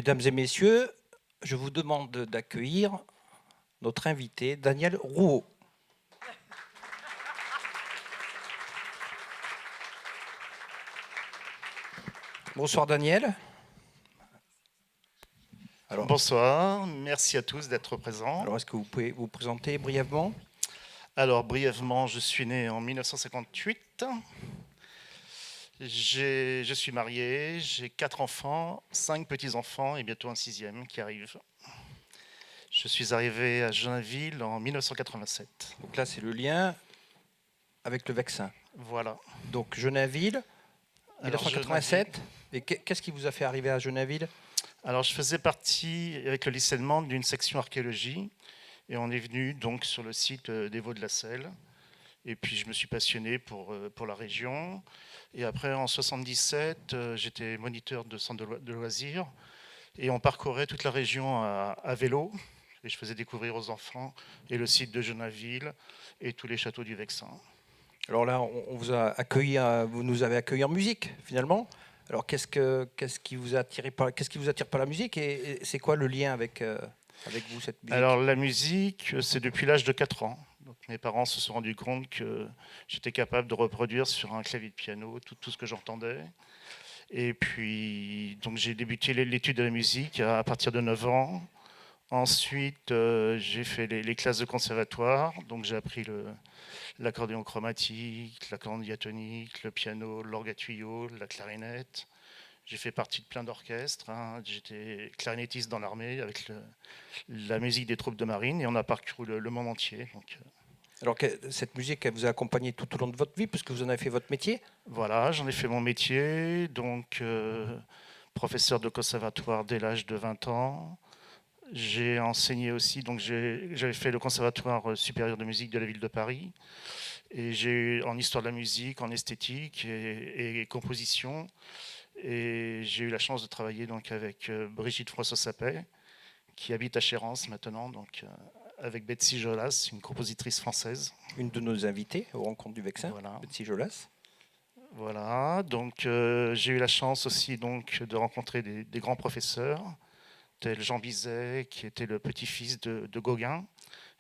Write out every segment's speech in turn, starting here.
Mesdames et messieurs, je vous demande d'accueillir notre invité, Daniel Rouault. Bonsoir Daniel. Alors, bonsoir, merci à tous d'être présents. Alors, est-ce que vous pouvez vous présenter brièvement? Alors, brièvement, je suis né en 1958. Je suis marié, j'ai 4 enfants, 5 petits-enfants et bientôt un 6e qui arrive. Je suis arrivé à Joinville en 1987. Donc là, c'est le lien avec le Vexin. Voilà. Donc Joinville, 1987. Et qu'est-ce qui vous a fait arriver à Joinville? Alors, je faisais partie, avec le lycée de Mende, d'une section archéologie. Et on est venu donc sur le site des Vaux de la Selle. Et puis, je me suis passionné pour la région. Et après, en 77, j'étais moniteur de centre de loisirs. Et on parcourait toute la région à vélo. Et je faisais découvrir aux enfants et le site de Joinville et tous les châteaux du Vexin. Alors là, on vous a accueilli, vous nous avez accueilli en musique, finalement. Alors, qu'est-ce qui vous attire par la musique et c'est quoi le lien avec vous, cette musique? Alors, la musique, c'est depuis l'âge de 4 ans. Donc, mes parents se sont rendus compte que j'étais capable de reproduire sur un clavier de piano tout ce que j'entendais. Et puis, donc, j'ai débuté l'étude de la musique à partir de 9 ans. Ensuite, j'ai fait les classes de conservatoire. Donc, j'ai appris l'accordéon chromatique, l'accordéon diatonique, le piano, l'orgue à tuyau, la clarinette. J'ai fait partie de plein d'orchestres. J'étais clarinettiste dans l'armée avec la musique des troupes de marine et on a parcouru le monde entier. Donc, alors, cette musique, elle vous a accompagné tout au long de votre vie puisque vous en avez fait votre métier? Voilà, j'en ai fait mon métier. Donc, professeur de conservatoire dès l'âge de 20 ans. J'ai enseigné aussi, donc j'avais fait le conservatoire supérieur de musique de la ville de Paris. Et j'ai en histoire de la musique, en esthétique et composition. Et j'ai eu la chance de travailler donc avec Brigitte François-Sapet, qui habite à Chérence maintenant, donc avec Betsy Jolas, une compositrice française. Une de nos invitées aux rencontres du Vexin, voilà. Betsy Jolas. Voilà, donc j'ai eu la chance aussi donc de rencontrer des grands professeurs, tel Jean Bizet, qui était le petit-fils de Gauguin,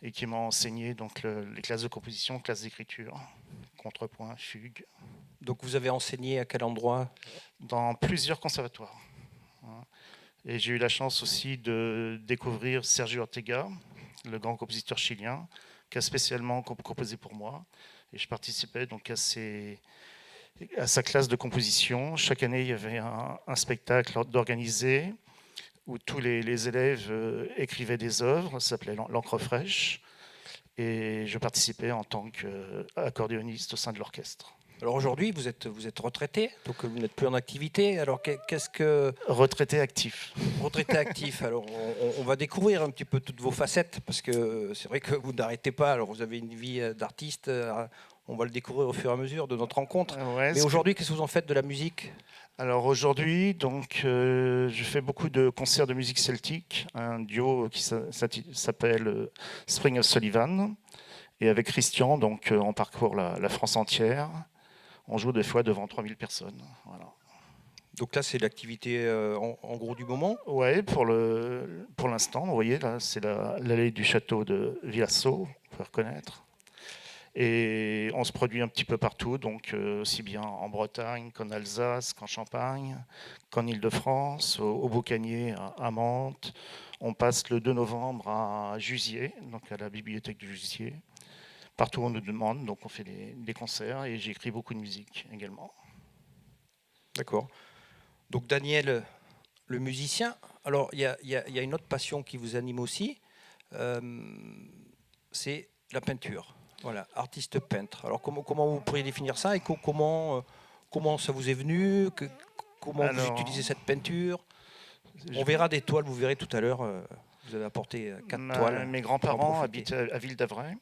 et qui m'a enseigné donc les classes de composition, classes d'écriture, contrepoint, fugue. Donc vous avez enseigné à quel endroit? Dans plusieurs conservatoires. Et j'ai eu la chance aussi de découvrir Sergio Ortega, le grand compositeur chilien, qui a spécialement composé pour moi. Et je participais donc à sa classe de composition. Chaque année, il y avait un spectacle d'organiser où tous les élèves écrivaient des œuvres, ça s'appelait l'encre fraîche. Et je participais en tant qu'accordéoniste au sein de l'orchestre. Alors aujourd'hui, vous êtes retraité, donc vous n'êtes plus en activité. Alors qu'est-ce que... Retraité actif. Retraité actif. Alors on va découvrir un petit peu toutes vos facettes, parce que c'est vrai que vous n'arrêtez pas. Alors vous avez une vie d'artiste, on va le découvrir au fur et à mesure de notre rencontre. Ouais, mais aujourd'hui, qu'est-ce que vous en faites de la musique? Alors aujourd'hui, donc, je fais beaucoup de concerts de musique celtique, un duo qui s'appelle Spring of Sullivan. Et avec Christian, donc, on parcourt la France entière. On joue des fois devant 3000 personnes. Voilà. Donc là, c'est l'activité en gros du moment? Oui, pour l'instant, vous voyez, là, c'est l'allée du château de Villassau, on peut reconnaître. Et on se produit un petit peu partout, donc aussi bien en Bretagne qu'en Alsace, qu'en Champagne, qu'en Île-de-France, au Boucanier, à Mantes. On passe le 2 novembre à Jusier, donc à la bibliothèque de Jusier. Partout où on nous demande, donc on fait des concerts et j'écris beaucoup de musique également. D'accord. Donc Daniel, le musicien, alors il y a une autre passion qui vous anime aussi, c'est la peinture. Voilà, artiste peintre. Alors comment vous pourriez définir ça et comment ça vous est venu, comment vous utilisez cette peinture? On verra des toiles, vous verrez tout à l'heure, vous avez apporté 4 toiles. Mes grands-parents habitent à Ville-d'Avray,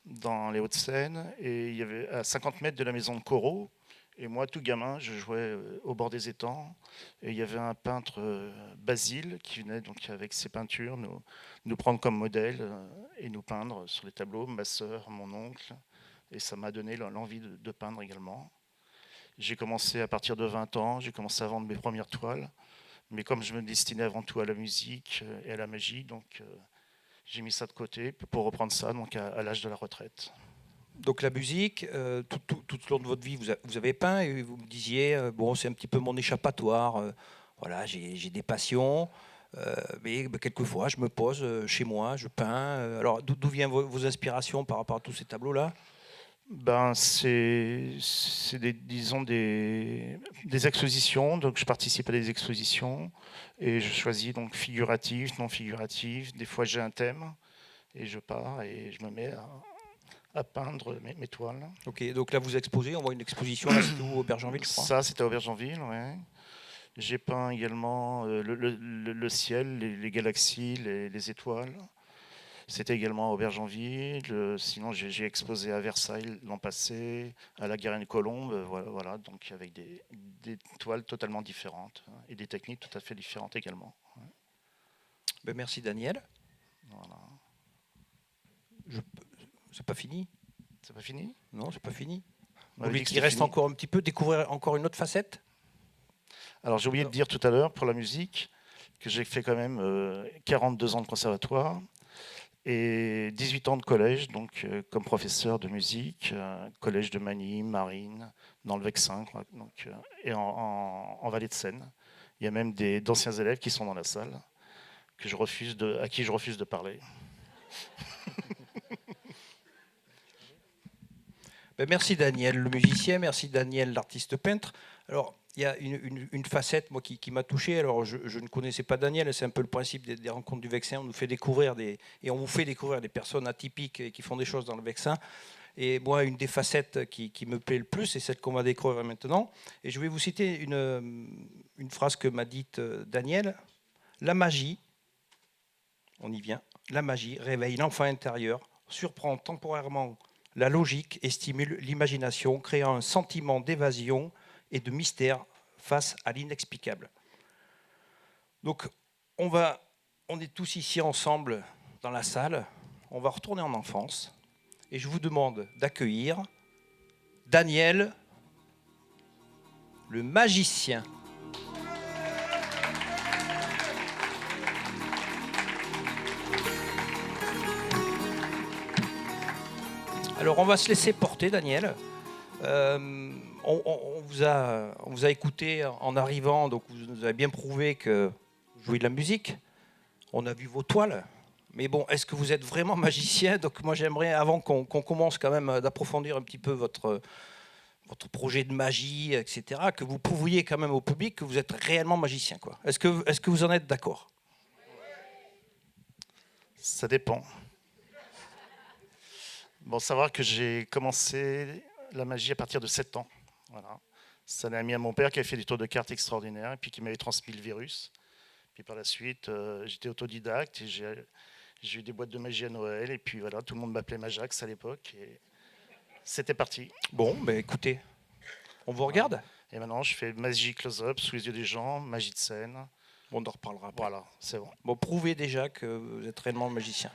dans les Hauts-de-Seine, et il y avait à 50 mètres de la maison de Corot. Et moi, tout gamin, je jouais au bord des étangs. Et il y avait un peintre, Basile, qui venait donc avec ses peintures nous prendre comme modèle et nous peindre sur les tableaux, ma sœur, mon oncle. Et ça m'a donné l'envie de peindre également. J'ai commencé à partir de 20 ans, j'ai commencé à vendre mes premières toiles. Mais comme je me destinais avant tout à la musique et à la magie, donc j'ai mis ça de côté pour reprendre ça donc à l'âge de la retraite. Donc la musique, tout au long de votre vie, vous avez peint et vous me disiez, bon, c'est un petit peu mon échappatoire. Voilà, j'ai des passions, mais quelquefois je me pose chez moi, je peins. Alors d'où viennent vos inspirations par rapport à tous ces tableaux-là? Ben, c'est disons des expositions, donc je participe à des expositions et je choisis donc figuratif, non figuratif. Des fois j'ai un thème et je pars et je me mets à peindre mes toiles. Ok, donc là vous exposez, on voit une exposition, là c'est où, au Aubergenville, je crois. Ça c'était à Aubergenville, ouais. J'ai peint également le ciel, les galaxies, les étoiles. C'était également à Aubergenville. Sinon, j'ai exposé à Versailles l'an passé, à la Garenne-Colombe. Voilà, donc avec des toiles totalement différentes et des techniques tout à fait différentes également. Ben, merci Daniel. Voilà. C'est pas fini? C'est pas fini? Non, c'est pas fini. Vous voulez qu'il reste encore un petit peu, découvrir encore une autre facette? Alors j'ai oublié de dire tout à l'heure pour la musique que j'ai fait quand même 42 ans de conservatoire et 18 ans de collège, donc comme professeur de musique, collège de Magny, Marine, dans le Vexin, donc, et en Vallée de Seine. Il y a même d'anciens élèves qui sont dans la salle, à qui je refuse de parler. Ben, merci Daniel, le musicien, merci Daniel, l'artiste peintre. Alors, il y a une facette moi, qui m'a touché. Alors, je ne connaissais pas Daniel, c'est un peu le principe des rencontres du Vexin. On nous fait découvrir et on vous fait découvrir des personnes atypiques qui font des choses dans le Vexin. Et moi, une des facettes qui me plaît le plus, c'est celle qu'on va découvrir maintenant. Et je vais vous citer une phrase que m'a dite Daniel. La magie, on y vient, la magie réveille l'enfant intérieur, surprend temporairement la logique et stimule l'imagination, créant un sentiment d'évasion et de mystère face à l'inexplicable. Donc, on est tous ici ensemble dans la salle. On va retourner en enfance. Et je vous demande d'accueillir Daniel, le magicien. Alors, on va se laisser porter, Daniel. On vous a écouté en arrivant, donc vous nous avez bien prouvé que vous jouez de la musique. On a vu vos toiles. Mais bon, est-ce que vous êtes vraiment magicien? Donc moi, j'aimerais, avant qu'on commence quand même d'approfondir un petit peu votre projet de magie, etc., que vous prouviez quand même au public que vous êtes réellement magicien, quoi. Est-ce que vous en êtes d'accord? Ça dépend. Bon, savoir que j'ai commencé la magie à partir de 7 ans. Voilà. C'est un ami à mon père qui a fait des tours de cartes extraordinaires et puis qui m'avait transmis le virus. Puis par la suite, j'étais autodidacte et j'ai eu des boîtes de magie à Noël. Et puis voilà, tout le monde m'appelait Majax à l'époque. Et c'était parti. Bon, ben écoutez, on vous regarde. Et maintenant, je fais magie close-up sous les yeux des gens, magie de scène. Bon, on en reparlera après. Voilà, c'est bon. Bon, prouvez déjà que vous êtes réellement magicien.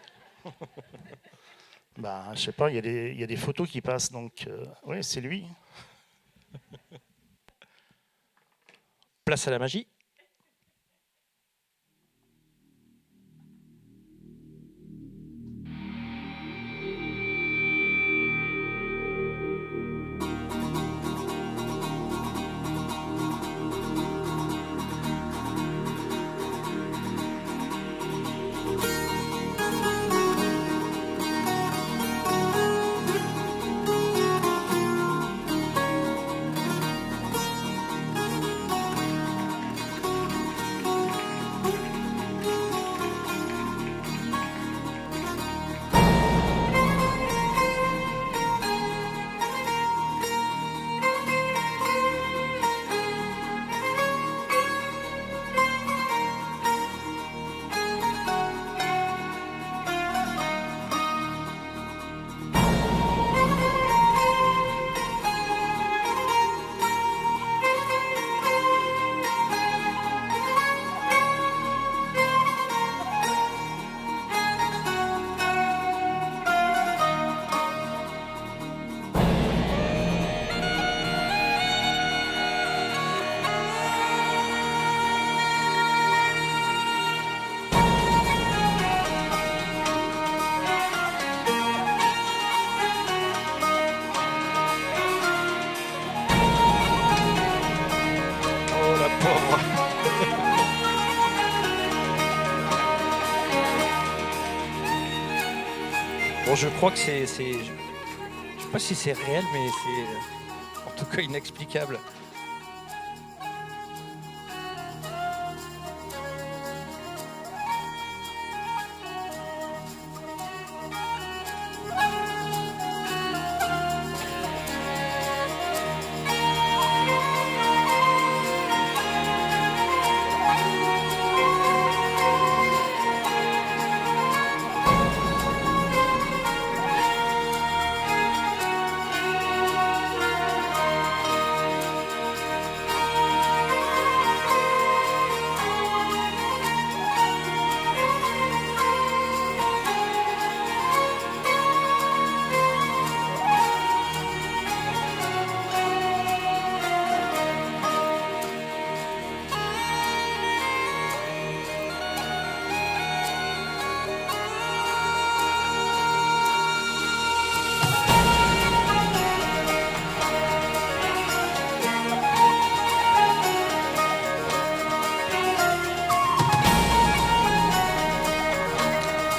Ben, je sais pas, il y a des photos qui passent, donc oui, c'est lui. Place à la magie. Bon, je crois que je sais pas si c'est réel, mais c'est en tout cas inexplicable.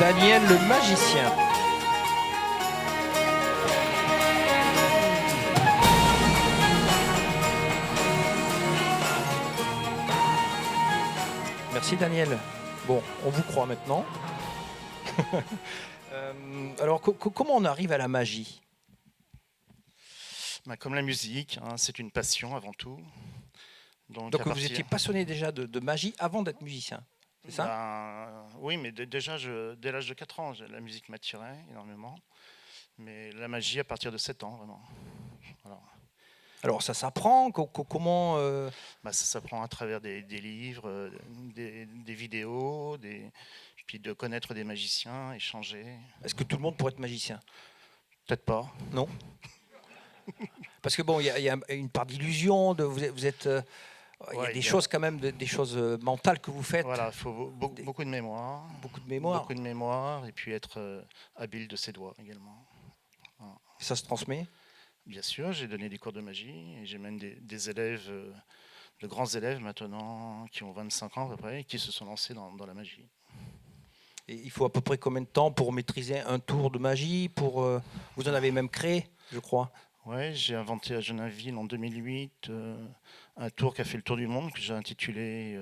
Daniel le magicien. Merci Daniel. Bon, on vous croit maintenant. Alors, comment on arrive à la magie ? Comme la musique, hein, c'est une passion avant tout. Donc vous étiez passionné déjà de magie avant d'être musicien ? C'est ça ? Oui, mais déjà, dès l'âge de 4 ans, la musique m'attirait énormément. Mais la magie à partir de 7 ans, vraiment. Alors ça s'apprend ? Comment Ça s'apprend à travers des livres, des vidéos, puis de connaître des magiciens, échanger. Est-ce que tout le monde pourrait être magicien ? Peut-être pas. Non. Parce que bon, il y a une part d'illusion, vous êtes... Il y a des choses quand même, des choses mentales que vous faites. Voilà, il faut beaucoup de mémoire. Beaucoup de mémoire. Beaucoup de mémoire, et puis être habile de ses doigts également. Voilà. Et ça se transmet ? Bien sûr, j'ai donné des cours de magie, et j'ai même des élèves, de grands élèves maintenant, qui ont 25 ans à peu près, et qui se sont lancés dans la magie. Et il faut à peu près combien de temps pour maîtriser un tour de magie ? Vous en avez même créé, je crois. Oui, j'ai inventé à Geneviève en 2008 un tour qui a fait le tour du monde, que j'ai intitulé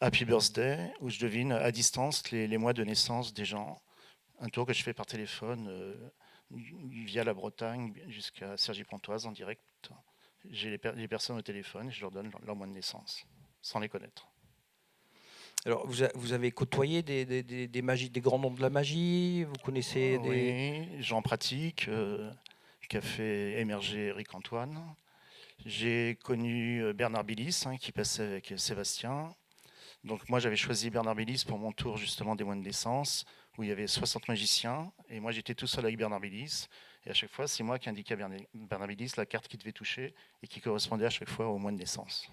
Happy Birthday, où je devine à distance les mois de naissance des gens. Un tour que je fais par téléphone via la Bretagne jusqu'à Cergy-Pontoise en direct. J'ai les personnes au téléphone et je leur donne leur mois de naissance, sans les connaître. Alors, vous avez côtoyé des grands noms de la magie ? Vous connaissez Oui, j'en pratique. Qui a fait émerger Eric Antoine. J'ai connu Bernard Billis, qui passait avec Sébastien. Donc moi j'avais choisi Bernard Billis pour mon tour justement des mois de naissance, où il y avait 60 magiciens, et moi j'étais tout seul avec Bernard Billis, et à chaque fois c'est moi qui indiquais à Bernard Billis la carte qu'il devait toucher, et qui correspondait à chaque fois au mois de naissance.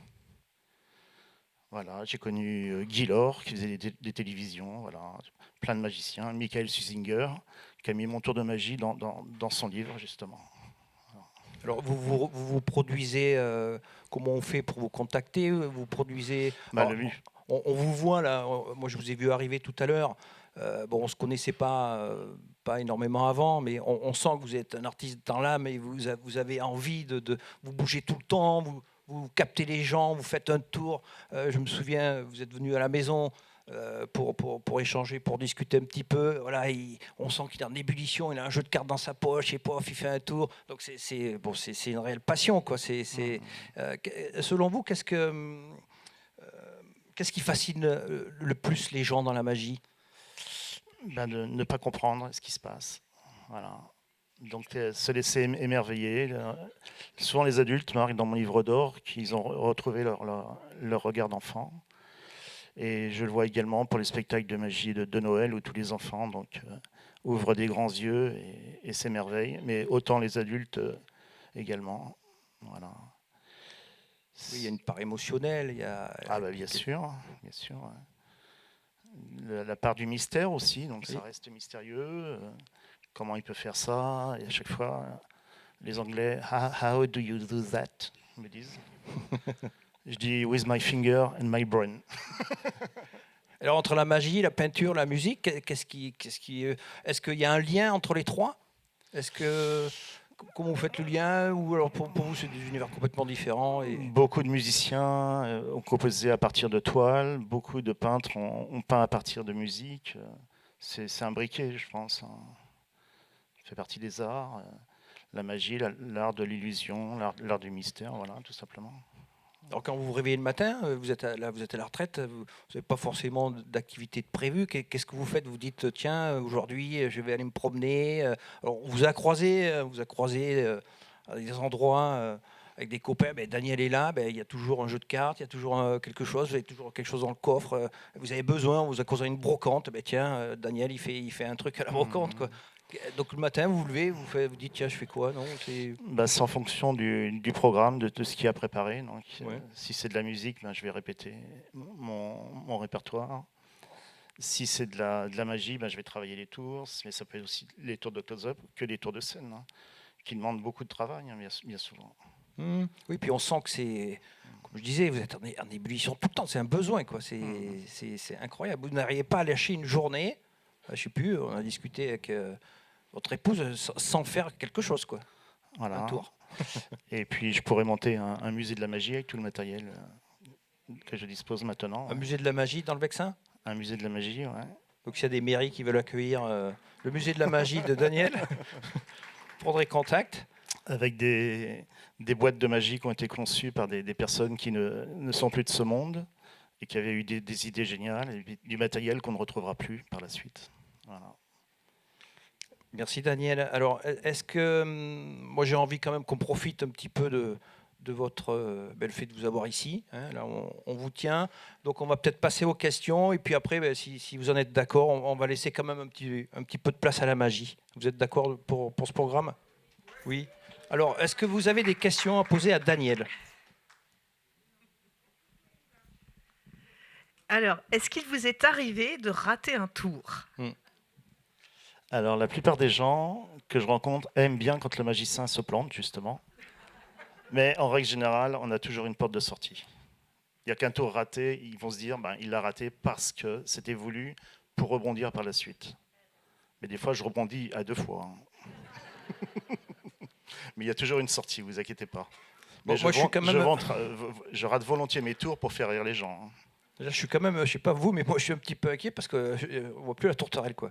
Voilà, j'ai connu Guy Laure, qui faisait des télévisions, voilà, plein de magiciens, Michael Susinger, qui a mis mon tour de magie dans son livre, justement. Alors, vous produisez, comment on fait pour vous contacter ? Vous produisez... on vous voit là, moi je vous ai vu arriver tout à l'heure, on ne se connaissait pas énormément avant, mais on sent que vous êtes un artiste dans l'âme et vous avez envie de vous bouger tout le temps, vous captez les gens, vous faites un tour. Je me souviens, vous êtes venu à la maison pour échanger, pour discuter un petit peu. Voilà, on sent qu'il est en ébullition, il a un jeu de cartes dans sa poche et pof, il fait un tour. Donc c'est une réelle passion, quoi. Selon vous, qu'est-ce qui fascine le plus les gens dans la magie ? De ne pas comprendre ce qui se passe. Voilà. Donc se laisser émerveiller. Souvent les adultes marquent dans mon livre d'or qu'ils ont retrouvé leur regard d'enfant. Et je le vois également pour les spectacles de magie de Noël où tous les enfants ouvrent des grands yeux et s'émerveillent, mais autant les adultes également. Voilà. Oui, il y a une part émotionnelle. Bien sûr. La part du mystère aussi, donc oui. Ça reste mystérieux. Comment il peut faire ça ? Et à chaque fois, les Anglais, how do you do that ? me disent. Je dis with my finger and my brain. Alors entre la magie, la peinture, la musique, est-ce qu'il y a un lien entre les trois? Comment vous faites le lien? Ou alors pour vous, c'est des univers complètement différents Beaucoup de musiciens ont composé à partir de toiles, beaucoup de peintres ont peint à partir de musique. C'est imbriqué, je pense. Ça fait partie des arts. La magie, l'art de l'illusion, l'art du mystère, voilà, tout simplement. Alors quand vous vous réveillez le matin, vous êtes à la retraite, vous n'avez pas forcément d'activité de prévue. Qu'est-ce que vous faites? Vous dites, tiens, aujourd'hui, je vais aller me promener. Alors, on vous a croisé, à des endroits avec des copains. Ben, Daniel est là, ben, il y a toujours un jeu de cartes, il y a toujours quelque chose, vous avez toujours quelque chose dans le coffre. Vous avez besoin, on vous a causé une brocante. Ben, tiens, Daniel, il fait un truc à la brocante, quoi. Donc le matin, vous vous levez, vous dites, tiens, je fais quoi? Non, c'est en fonction du programme, de ce qui a préparé. Donc, ouais. Si c'est de la musique, je vais répéter mon répertoire. Si c'est de la magie, je vais travailler les tours. Mais ça peut être aussi les tours de close-up que les tours de scène, qui demandent beaucoup de travail, bien souvent. Oui, puis on sent que c'est, comme je disais, vous êtes en ébullition tout le temps. C'est un besoin, quoi. C'est incroyable. Vous n'arrivez pas à lâcher une journée. Je ne sais plus, on a discuté avec votre épouse sans faire quelque chose, quoi. Voilà. Un tour. Et puis je pourrais monter un musée de la magie avec tout le matériel que je dispose maintenant. Un musée de la magie dans le Vexin? Un musée de la magie, ouais. Donc s'il y a des mairies qui veulent accueillir le musée de la magie de Daniel, prendrez contact. Avec des boîtes de magie qui ont été conçues par des personnes qui ne sont plus de ce monde et qui avaient eu des idées géniales et du matériel qu'on ne retrouvera plus par la suite. Voilà. Merci Daniel. Alors, est-ce que moi j'ai envie quand même qu'on profite un petit peu de votre le fait de vous avoir ici. Hein, là, on vous tient. Donc, on va peut-être passer aux questions. Et puis après, si vous en êtes d'accord, on va laisser quand même un petit peu de place à la magie. Vous êtes d'accord pour ce programme? Oui. Alors, est-ce que vous avez des questions à poser à Daniel? Alors, est-ce qu'il vous est arrivé de rater un tour? Alors, la plupart des gens que je rencontre aiment bien quand le magicien se plante, justement. Mais en règle générale, on a toujours une porte de sortie. Il n'y a qu'un tour raté, ils vont se dire il l'a raté parce que c'était voulu pour rebondir par la suite. Mais des fois, je rebondis à 2 fois. Mais il y a toujours une sortie, vous inquiétez pas. Mais bon, je rate volontiers mes tours pour faire rire les gens. Là, je suis quand même, je sais pas vous, mais moi je suis un petit peu inquiet parce qu'on ne voit plus la tourterelle, quoi.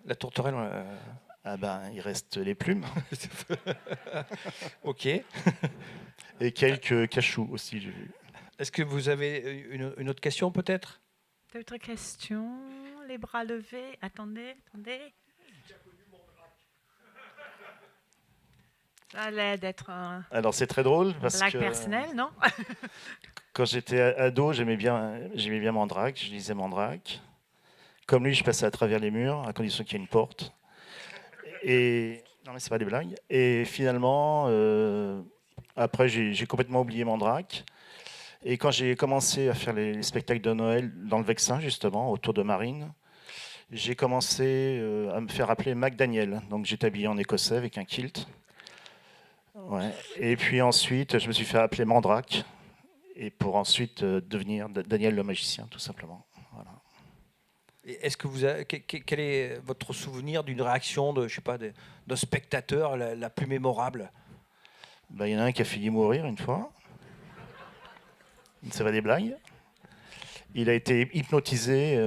La tourterelle. Il reste les plumes. Ok. Et quelques cachous aussi, j'ai vu. Est-ce que vous avez une autre question peut-être? D'autres questions? Les bras levés. Attendez. Ça allait d'être un Alors c'est très drôle parce blague que personnelle, non? quand j'étais ado, j'aimais bien Mandrake, je lisais Mandrake. Comme lui, je passais à travers les murs, à condition qu'il y ait une porte. Et non, mais c'est pas des blagues. Et finalement, après, j'ai complètement oublié Mandrake. Et quand j'ai commencé à faire les spectacles de Noël dans le Vexin, justement, autour de Marine, j'ai commencé à me faire appeler McDaniel. Donc j'étais habillé en écossais avec un kilt. Ouais. Et puis ensuite, je me suis fait appeler Mandrake. Et pour ensuite devenir Daniel le magicien, tout simplement. Voilà. Est-ce que quel est votre souvenir d'une réaction d'un spectateur la plus mémorable? Il y en a un qui a failli mourir une fois. C'est pas des blagues. Il a été hypnotisé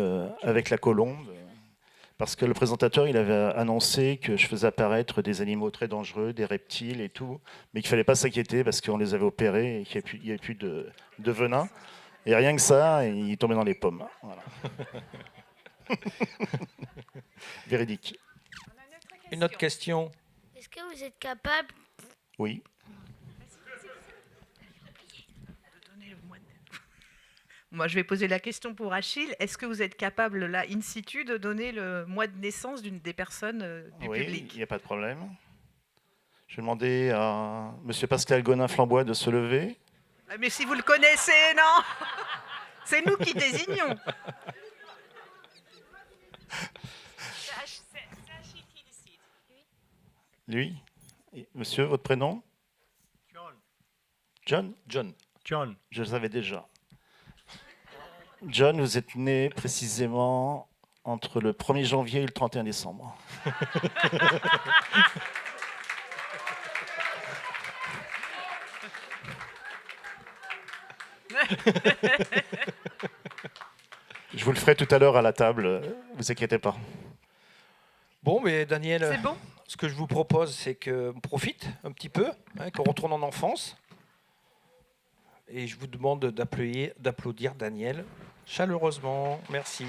avec la colombe parce que le présentateur il avait annoncé que je faisais apparaître des animaux très dangereux, des reptiles et tout, mais qu'il fallait pas s'inquiéter parce qu'on les avait opérés et qu'il n'y avait plus de venin. Et rien que ça, il tombait dans les pommes. Voilà. Véridique. Une autre question. Est-ce que vous êtes capable? Oui. Moi, je vais poser la question pour Achille. Est-ce que vous êtes capable, là, in situ, de donner le mois de naissance d'une des personnes du public? Oui, il n'y a pas de problème. Je vais demander à M. Pascal Gonin-Flambois de se lever. Mais si vous le connaissez, non? C'est nous qui désignons. Lui. Monsieur, votre prénom? John. John? John. John. Je le savais déjà. John, vous êtes né précisément entre le 1er janvier et le 31 décembre. Je vous le ferai tout à l'heure à la table, vous inquiétez pas. Bon, mais Daniel, C'est bon? ce que je vous propose, c'est qu'on profite un petit peu, qu'on retourne en enfance. Et je vous demande d'applaudir Daniel chaleureusement. Merci.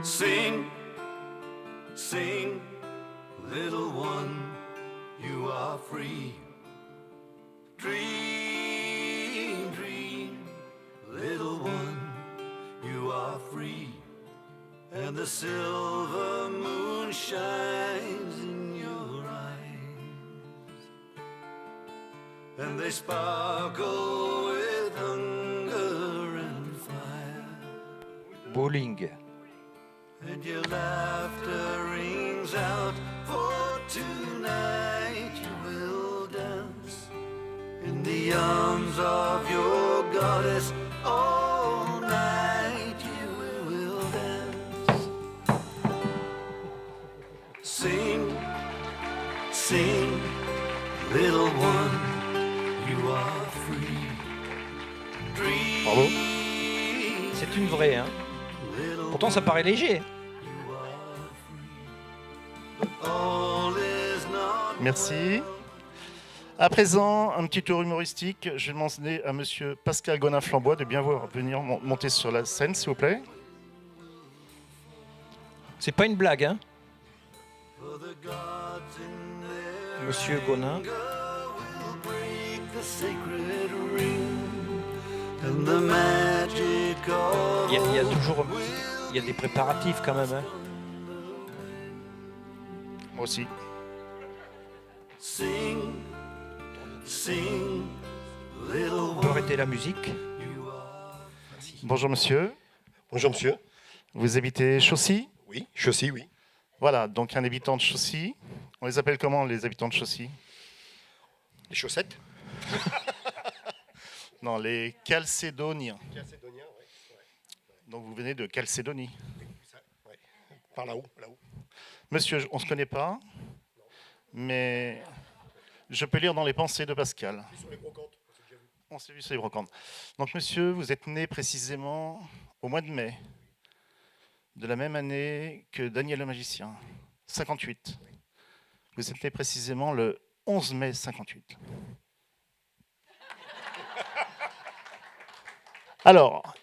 Sing, sing, little one, you are free. Dream, dream, little one, you are free. And the silver moon shines in your eyes, and they sparkle with hunger and fire. Bowling. And your laughter rings out, for tonight you will dance in the arms of your goddess. All night you will dance. Sing, sing, little one, you are free. Bravo. Dream, C'est une vraie, hein. Pourtant, ça paraît léger. Merci. À présent, un petit tour humoristique. Je vais demander à monsieur Pascal Gonin-Flambois de bien venir monter sur la scène, s'il vous plaît. C'est pas une blague, hein. Monsieur Gonin. Il y a toujours il y a des préparatifs quand même. Hein. Moi aussi. On peut arrêter la musique. Bonjour monsieur. Bonjour monsieur. Vous habitez Chaussy? Oui, Chaussy, oui. Voilà, donc un habitant de Chaussy. On les appelle comment les habitants de Chaussy? Les chaussettes. Non, les Calcédoniens. Calcédoniens, oui. Donc vous venez de Calcédonie. Ouais. Par là-haut, là-haut. Monsieur, on ne se connaît pas, mais je peux lire dans les pensées de Pascal. Sur les brocantes, j'ai déjà vu. On s'est vu sur les brocantes. Donc monsieur, vous êtes né précisément au mois de mai, de la même année que Daniel le magicien, 58. Vous êtes né précisément le 11 mai 58. Alors,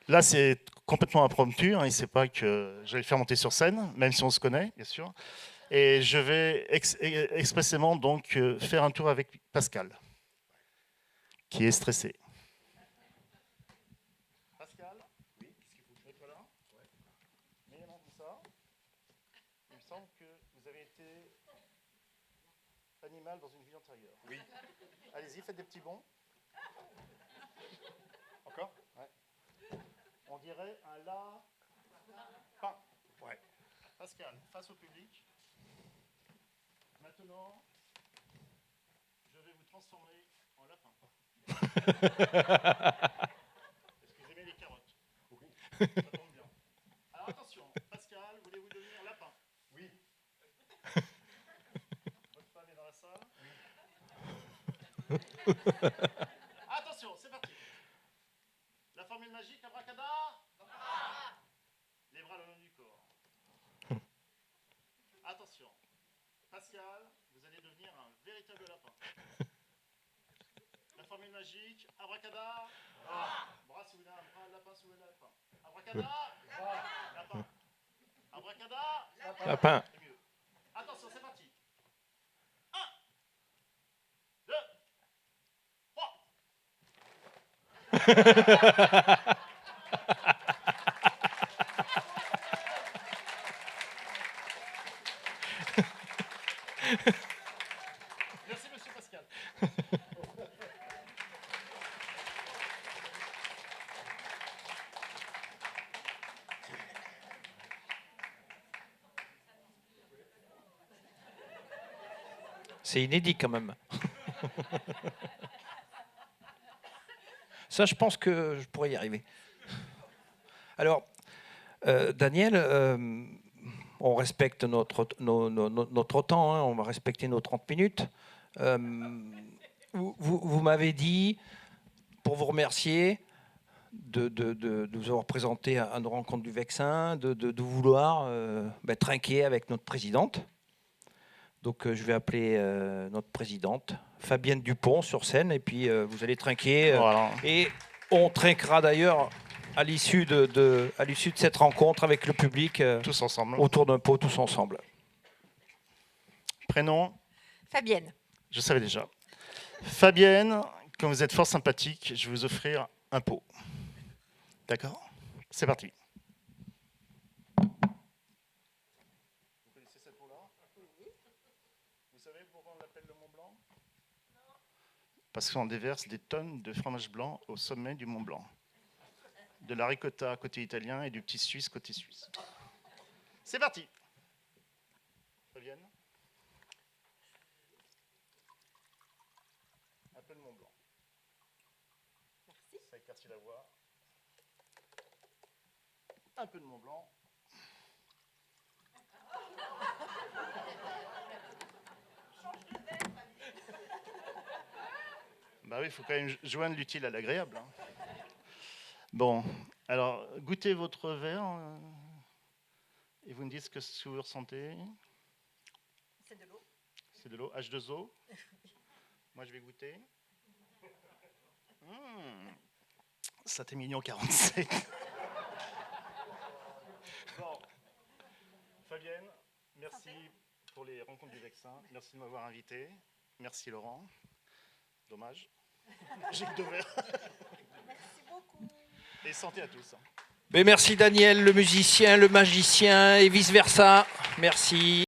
là c'est complètement impromptu, hein, il ne sait pas que j'allais le faire monter sur scène, même si on se connaît, bien sûr. Et je vais expressément donc faire un tour avec Pascal, qui est stressé. Pascal? Oui, qu'est-ce qu'il faut mettre là? Ouais. Mets les mains comme ça. Il me semble que vous avez été animal dans une vie antérieure. Oui. Allez-y, faites des petits bonds. Encore? Ouais. On dirait un lapin. Ouais. Pascal, face au public. Maintenant, je vais vous transformer en lapin. Est-ce que vous aimez les carottes? Oui. Ça tombe bien. Alors attention, Pascal, voulez-vous devenir lapin? Oui. Votre femme est dans la salle? Oui. Attention, c'est parti. La formule magique, abracadabra. Les bras le long du corps. Attention. Pascal, vous allez devenir un véritable lapin. La formule magique, abracadabra. Bras sous la bras, lapin sous le lapin. Abracadabra. Lapin. Abracadabra. Lapin. C'est mieux. Attention, c'est parti. 1, 2, 3. Merci, monsieur Pascal. C'est inédit quand même. Ça, je pense que je pourrais y arriver. Alors, Daniel, on respecte notre temps, hein, on va respecter nos 30 minutes. Vous m'avez dit, pour vous remercier, de nous avoir présenté à nos rencontres du Vexin, de vouloir trinquer avec notre présidente. Donc je vais appeler notre présidente, Fabienne Dupont, sur scène, et puis vous allez trinquer. Voilà. Et on trinquera d'ailleurs à l'issue de cette rencontre avec le public, Tous ensemble. autour d'un pot, tous ensemble. Prénom, Fabienne. je savais déjà. Fabienne, comme vous êtes fort sympathique, je vais vous offrir un pot. D'accord? C'est parti. Vous connaissez cette pot-là? Vous savez pourquoi on l'appelle le Mont Blanc? Parce qu'on déverse des tonnes de fromage blanc au sommet du Mont Blanc. De la ricotta côté italien et du petit suisse côté suisse. C'est parti. Fabienne. Un peu de Mont Blanc. Merci. Ça éclaircit la voix. Un peu de Mont Blanc. Bah oui, il faut quand même joindre l'utile à l'agréable. Hein. Bon, alors goûtez votre verre et vous me dites ce que vous ressentez. C'est de l'eau. C'est de l'eau H2O. Moi, je vais goûter. Ça t'est mignon 47. Bon. Fabienne, merci pour les rencontres du Vexin. Merci de m'avoir invité. Merci Laurent. Dommage. J'ai que 2 verres. Merci beaucoup. Et santé à tous. Mais merci Daniel, le musicien, le magicien et vice-versa. Merci.